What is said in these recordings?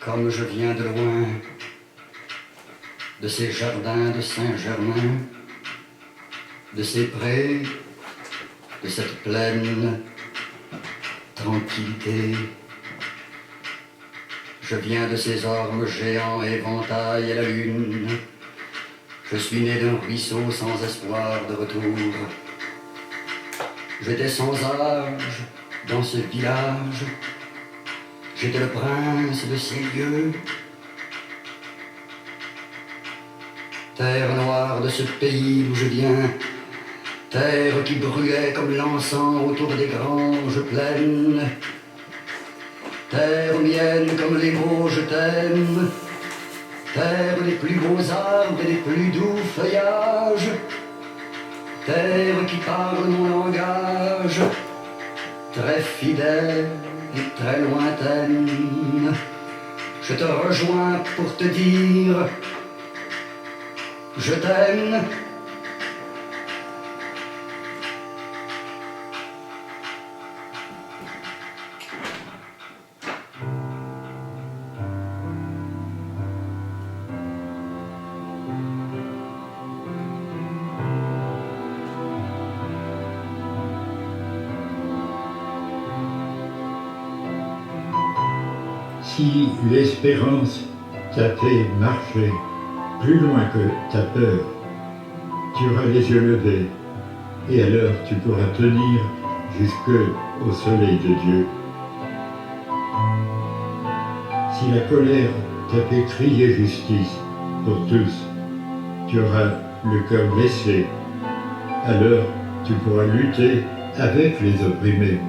Comme je viens de loin, de ces jardins de Saint-Germain, de ces prés, de cette pleine tranquillité. Je viens de ces ormes géants éventaillent la lune. Je suis né d'un ruisseau sans espoir de retour. J'étais sans âge dans ce village. J'étais le prince de ces lieux. Terre noire de ce pays d'où je viens, terre qui brûlait comme l'encens autour des granges pleines. Terre mienne comme les mots je t'aime, terre des plus beaux arbres et des plus doux feuillages, terre qui parle mon langage, très fidèle et très lointaine. Je te rejoins pour te dire je t'aime. Si l'espérance t'a fait marcher plus loin que ta peur, tu auras les yeux levés, et alors tu pourras tenir jusqu'au soleil de Dieu. Si la colère t'a fait crier justice pour tous, tu auras le cœur blessé, alors tu pourras lutter avec les opprimés.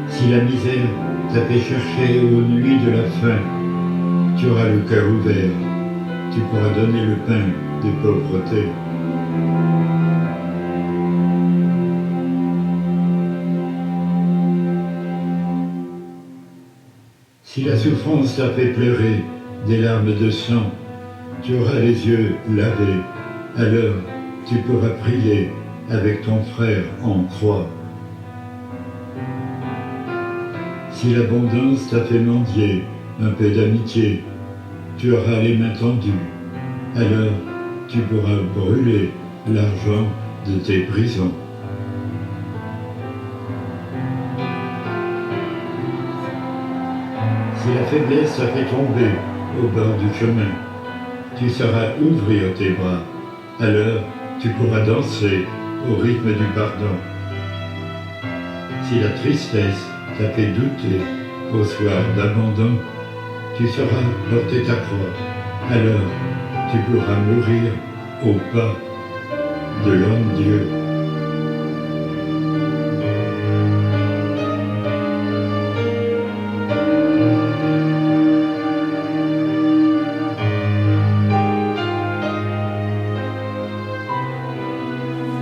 Si la misère t'a fait chercher aux nuits de la faim, tu auras le cœur ouvert, tu pourras donner le pain de pauvreté. Si la souffrance t'a fait pleurer des larmes de sang, tu auras les yeux lavés, alors tu pourras prier avec ton frère en croix. Si l'abondance t'a fait mendier un peu d'amitié, tu auras les mains tendues, alors tu pourras brûler l'argent de tes prisons. Si la faiblesse t'a fait tomber au bord du chemin, tu sauras ouvrir tes bras, alors tu pourras danser au rythme du pardon. Si la tristesse t'a fait douter au soir d'abandon, tu sauras porter ta croix, alors tu pourras mourir au pas de l'homme-dieu.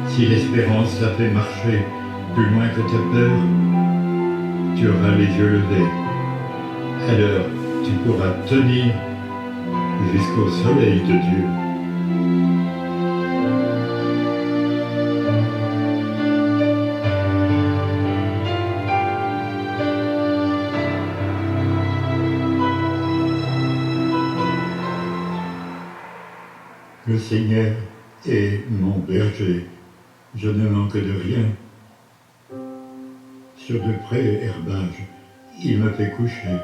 Si l'espérance t'a fait marcher plus loin que ta peur, tu auras les yeux levés, alors tu pourras tenir jusqu'au soleil de Dieu. Le Seigneur est mon berger, je ne manque de rien. Sur de près herbages, il me fait coucher.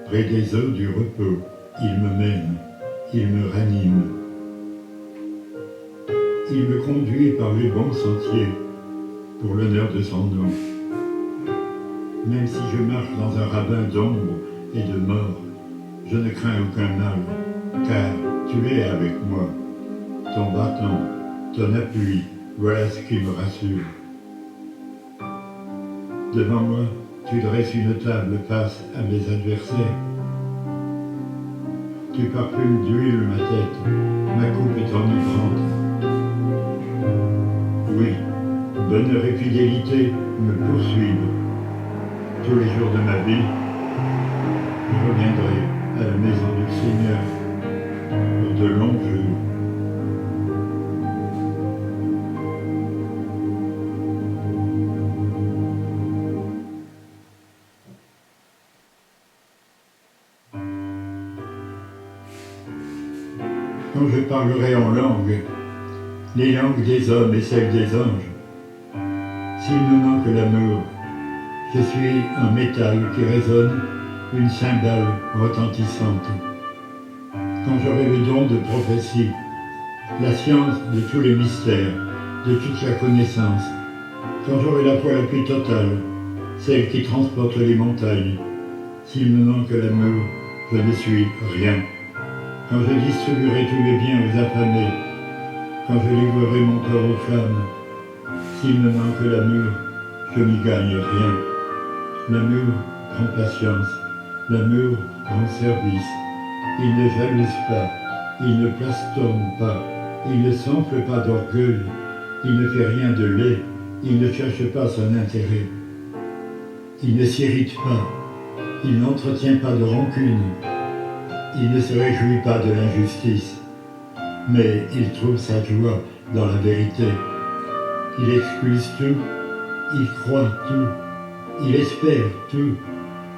Près des eaux du repos, il me mène, il me ranime. Il me conduit par les bons sentiers, pour l'honneur de son nom. Même si je marche dans un ravin d'ombre et de mort, je ne crains aucun mal, car tu es avec moi. Ton bâton, ton appui, voilà ce qui me rassure. Devant moi, tu dresses une table face à mes adversaires. Tu parfumes d'huile ma tête, ma coupe est enivrante. Oui, bonheur et fidélité me poursuivent. Tous les jours de ma vie, je reviendrai à la maison du Seigneur pour de longs jours. quand je parlerai en langue, les langues des hommes et celles des anges. S'il me manque l'amour, je suis un métal qui résonne, une cymbale retentissante. Quand j'aurai le don de prophétie, la science de tous les mystères, de toute la connaissance, quand j'aurai la foi la plus totale, celle qui transporte les montagnes, s'il me manque l'amour, je ne suis rien. Quand je distribuerai tous mes biens aux affamés, quand je livrerai mon corps aux flammes, s'il me manque l'amour, je n'y gagne rien. L'amour prend patience, l'amour rend service. Il ne jalouse pas, il ne plastourne pas, il ne s'enfle pas d'orgueil, il ne fait rien de laid, il ne cherche pas son intérêt. Il ne s'irrite pas, il n'entretient pas de rancune, il ne se réjouit pas de l'injustice, mais il trouve sa joie dans la vérité. Il excuse tout, il croit tout, il espère tout,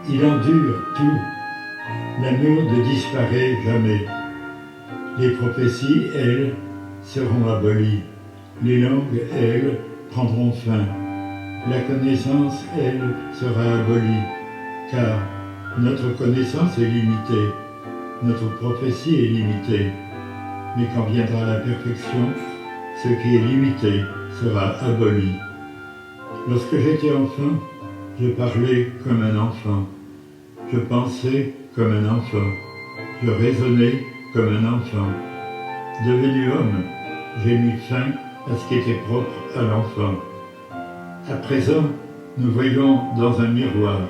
il endure tout. L'amour ne disparaît jamais. Les prophéties, elles, seront abolies. Les langues, elles, prendront fin. La connaissance, elle, sera abolie, car notre connaissance est limitée, notre prophétie est limitée. Mais quand viendra la perfection, ce qui est limité sera aboli. Lorsque j'étais enfant, je parlais comme un enfant, je pensais comme un enfant, je raisonnais comme un enfant. Devenu homme, j'ai mis fin à ce qui était propre à l'enfant. À présent, nous voyons dans un miroir,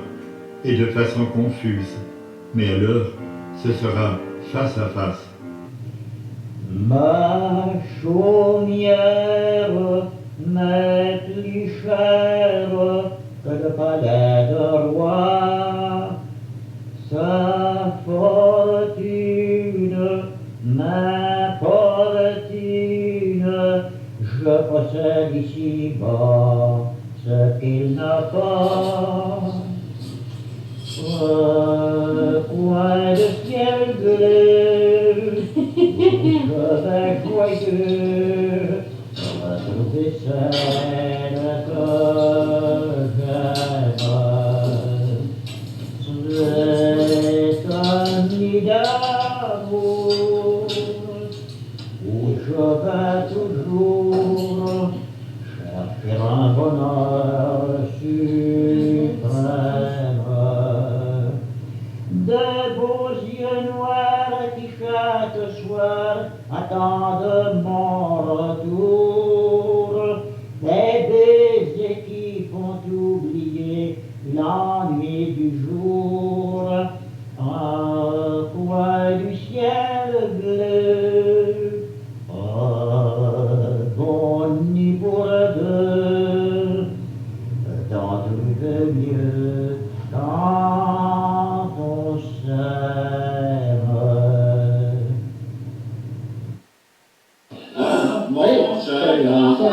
et de façon confuse, mais alors, ce sera face à face. Ma chaumière m'est plus chère que le palais de roi. Sa fortune m'importune, je possède ici-bas ce qu'il n'a pas. Coin de ciel bleu, je vais joyeux retrouver celle que j'aime. C'est un nid d'amour où je vais toujours chercher un bonheur suprême. De beaux yeux noirs qui chaque soir attendent mon retour, des baisers qui font oublier l'ennui du jour, un coin du ciel bleu, bon nid pour deux, dans tout le mieux, quand on s'aime. Mon cher enfant,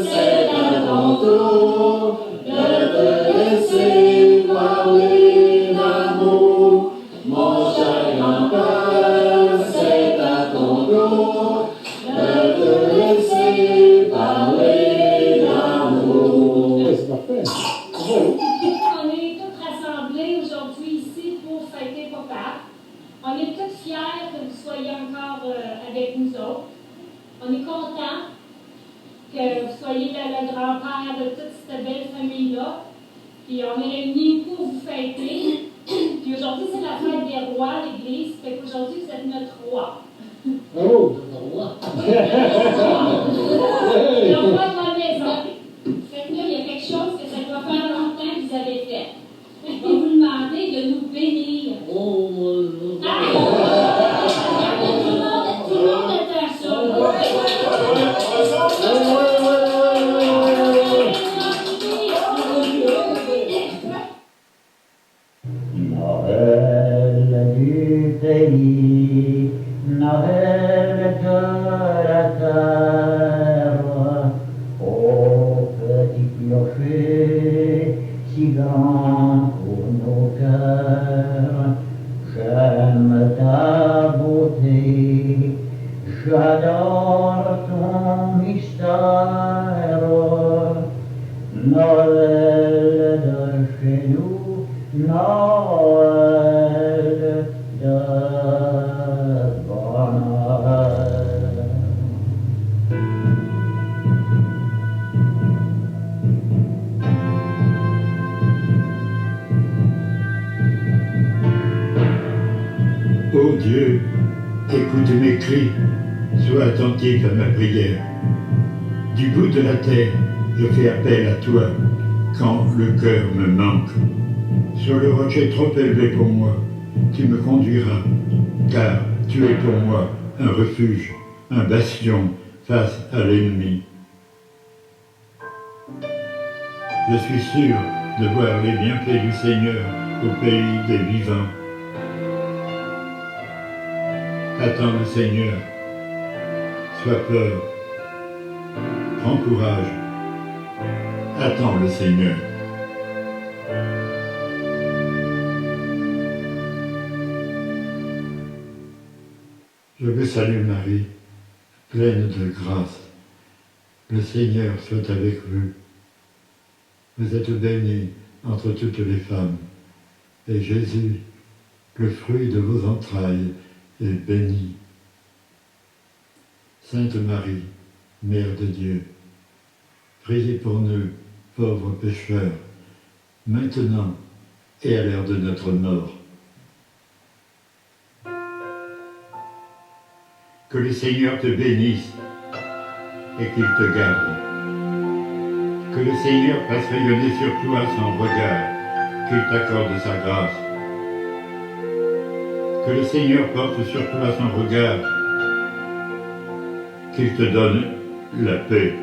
c'est à ton tour de te laisser parler d'amour. Mon cher enfant, c'est à ton tour de te laisser parler d'amour. On est tous rassemblés aujourd'hui ici pour fêter Papa. On est tous fiers que vous soyez encore avec nous autres. On est contents que vous soyez le grand-père de toute cette belle famille-là. Puis on est réunis pour vous fêter. Puis aujourd'hui, c'est la fête des rois, l'Église. Fait qu'aujourd'hui, vous êtes notre roi. Oh! Le roi de la maison. Fait que là, il y a quelque chose que ça doit faire longtemps que vous avez fait. On va vous demander de nous bénir. Ah! Tout le monde attend ça. Noël du pays, Noël de la terre, ô petit clocher, si grand pour nos cœurs, j'aime ta beauté, j'adore ton mystère. Noël de chez nous, Noël de bonheur. Ô Dieu, écoute mes cris, sois attentif à ma prière. Du bout de la terre, je fais appel à toi quand le cœur me manque. Sur le rocher trop élevé pour moi, tu me conduiras, car tu es pour moi un refuge, un bastion face à l'ennemi. Je suis sûr de voir les bienfaits du Seigneur au pays des vivants. Attends le Seigneur, sois peur, prends courage, attends le Seigneur. Je vous salue Marie, pleine de grâce. Le Seigneur soit avec vous. Vous êtes bénie entre toutes les femmes, et Jésus, le fruit de vos entrailles, est béni. Sainte Marie, Mère de Dieu, priez pour nous, pauvres pécheurs, maintenant et à l'heure de notre mort. Que le Seigneur te bénisse et qu'il te garde. Que le Seigneur fasse rayonner sur toi son regard, qu'il t'accorde sa grâce. Que le Seigneur porte sur toi son regard, qu'il te donne la paix.